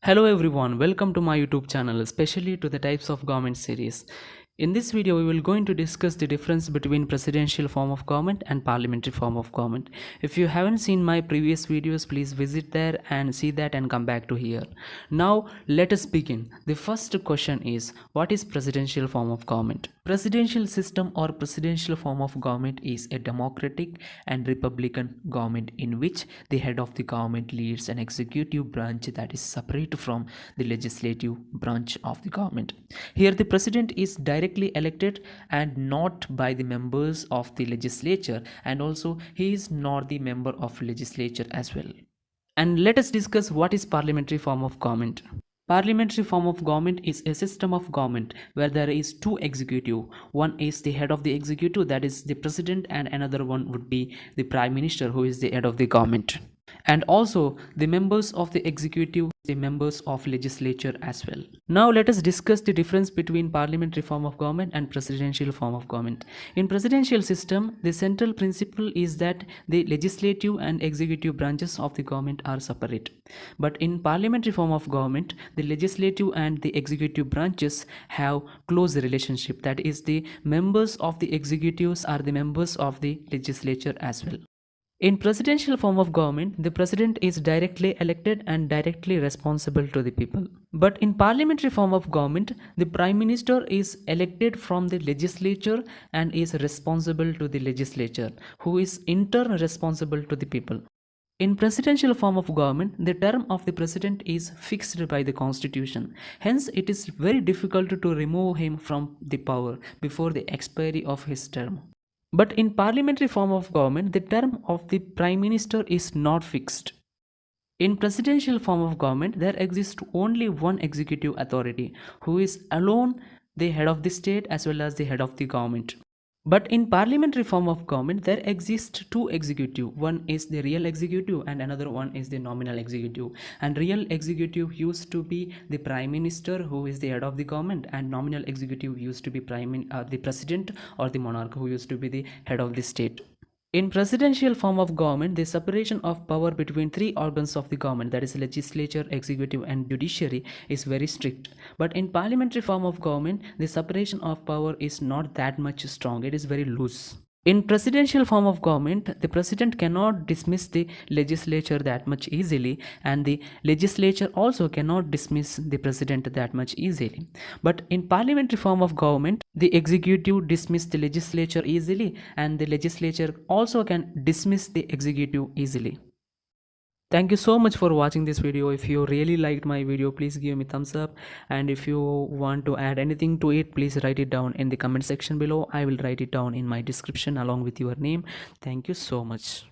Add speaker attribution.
Speaker 1: Hello everyone, welcome to my YouTube channel, especially to the types of government series. In this video, we will going to discuss the difference between presidential form of government and parliamentary form of government. If you haven't seen my previous videos, please visit there and see that and come back to here. Now, let us begin. The first question is, what is presidential form of government? Presidential system or presidential form of government is a democratic and republican government in which the head of the government leads an executive branch that is separate from the legislative branch of the government. Here the president is directly elected and not by the members of the legislature, and also he is not the member of legislature as well. And let us discuss what is parliamentary form of government. Parliamentary form of government is a system of government where there is two executive. One is the head of the executive, that is the president, and another one would be the prime minister, who is the head of the government. And also the members of the executive, the members of legislature as well. Now let us discuss the difference between parliamentary form of government and presidential form of government. In presidential system, the central principle is that the legislative and executive branches of the government are separate. But in parliamentary form of government, the legislative and the executive branches have close relationship. That is, the members of the executives are the members of the legislature as well. In presidential form of government, the president is directly elected and directly responsible to the people. But in parliamentary form of government, the prime minister is elected from the legislature and is responsible to the legislature, who is in turn responsible to the people. In presidential form of government, the term of the president is fixed by the constitution. Hence, it is very difficult to remove him from the power before the expiry of his term. But in parliamentary form of government, the term of the prime minister is not fixed. In presidential form of government, there exists only one executive authority, who is alone the head of the state as well as the head of the government. But in parliamentary form of government, there exist two executive. One is the real executive and another one is the nominal executive. And real executive used to be the prime minister, who is the head of the government, and nominal executive used to be the president or the monarch, who used to be the head of the state. In presidential form of government, the separation of power between three organs of the government, that is legislature, executive and judiciary, is very strict. But in parliamentary form of government, the separation of power is not that much strong. It is very loose. In presidential form of government, the president cannot dismiss the legislature that much easily, and the legislature also cannot dismiss the president that much easily. But in parliamentary form of government, the executive dismiss the legislature easily, and the legislature also can dismiss the executive easily. Thank you so much for watching this video. If you really liked my video, please give me thumbs up, and if you want to add anything to it, please write it down in the comment section below. I will write it down in my description along with your name. Thank you so much.